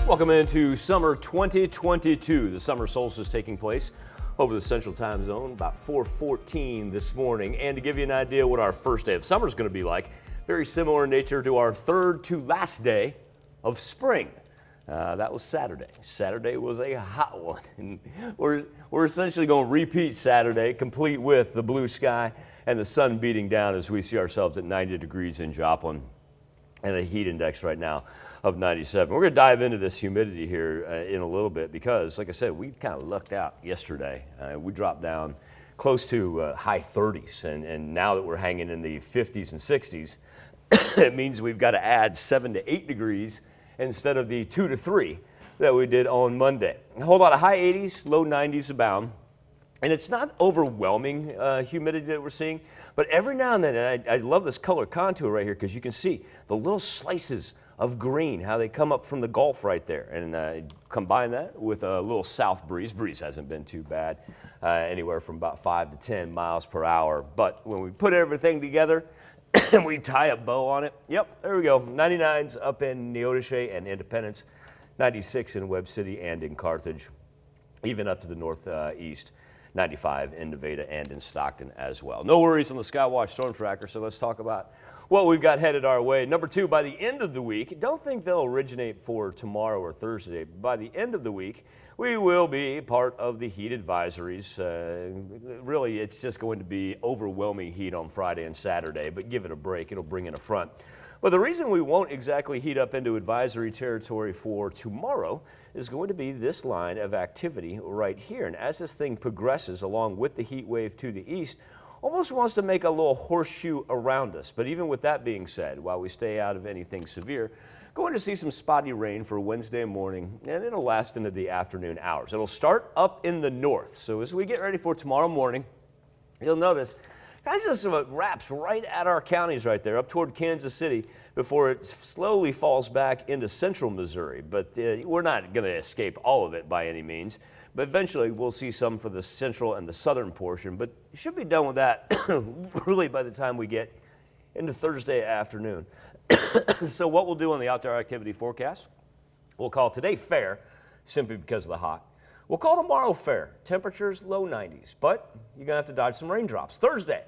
Welcome into summer 2022. The summer solstice taking place over the central time zone about 4:14 this morning. And to give you an idea what our first day of summer is going to be like, very similar in nature to our third to last day of spring. That was Saturday. Saturday was a hot one. And we're essentially going to repeat Saturday, complete with the blue sky and the sun beating down as we see ourselves at 90 degrees in Joplin and a heat index right now of 97. We're going to dive into this humidity here in a little bit because, like I said, we kind of lucked out yesterday. We dropped down close to high 30s, and now that we're hanging in the 50s and 60s, it means we've got to add 7 to 8 degrees instead of the 2 to 3 that we did on Monday. A whole lot of high 80s, low 90s abound. And it's not overwhelming humidity that we're seeing, but every now and then, I love this color contour right here because you can see the little slices of green, how they come up from the Gulf right there. And combine that with a little south breeze. Breeze hasn't been too bad, anywhere from about 5 to 10 miles per hour. But when we put everything together and we tie a bow on it, yep, there we go. 99s up in Neodesha and Independence, 96 in Webb City and in Carthage, even up to the northeast. 95 in Nevada and in Stockton as well. No worries on the Skywatch Storm Tracker, so let's talk about what we've got headed our way. Number 2, by the end of the week, don't think they'll originate for tomorrow or Thursday, but by the end of the week, we will be part of the heat advisories. Really, it's just going to be overwhelming heat on Friday and Saturday, but give it a break. It'll bring in a front. But the reason we won't exactly heat up into advisory territory for tomorrow is going to be this line of activity right here. And as this thing progresses along with the heat wave to the east, almost wants to make a little horseshoe around us. But even with that being said, while we stay out of anything severe, going to see some spotty rain for Wednesday morning, and it'll last into the afternoon hours. It'll start up in the north. So as we get ready for tomorrow morning, you'll notice kind of just wraps right at our counties right there, up toward Kansas City, before it slowly falls back into central Missouri. But we're not going to escape all of it by any means. But eventually we'll see some for the central and the southern portion. But you should be done with that really by the time we get into Thursday afternoon. So what we'll do on the outdoor activity forecast, we'll call today fair, simply because of the hot. We'll call tomorrow fair. Temperatures low 90s, but you're going to have to dodge some raindrops. Thursday,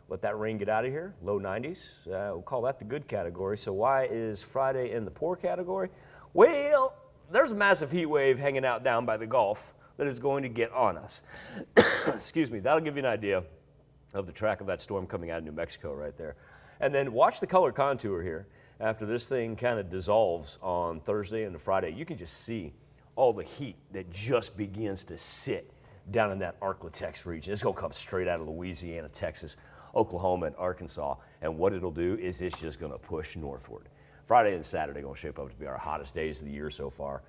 let that rain get out of here, low 90s. We'll call that the good category. So why is Friday in the poor category? Well, there's a massive heat wave hanging out down by the Gulf that is going to get on us. Excuse me. That'll give you an idea of the track of that storm coming out of New Mexico right there. And then watch the color contour here. After this thing kind of dissolves on Thursday and Friday, you can just see all the heat that just begins to sit down in that Arklatex region. It's going to come straight out of Louisiana, Texas, Oklahoma, and Arkansas. And what it'll do is it's just going to push northward. Friday and Saturday are going to shape up to be our hottest days of the year so far.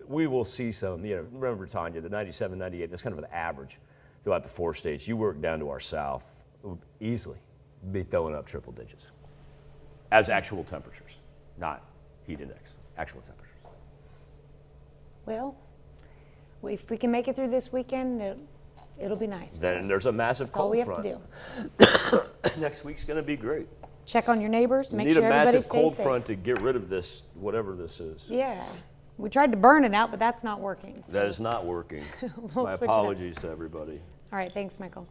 We will see some, remember, Tanya, the 97, 98, that's kind of an average throughout the 4 states. You work down to our south, easily be throwing up triple digits as actual temperatures, not heat index, actual temperatures. Well, if we can make it through this weekend, it'll be nice. Then there's a massive cold front. That's all we have to do. Next week's going to be great. Check on your neighbors, make Need sure a everybody massive stays cold safe. front to get rid of this, whatever this is. Yeah. We tried to burn it out, but that's not working. So That is not working. we'll My switch it up. apologies to everybody. All right, thanks, Michael.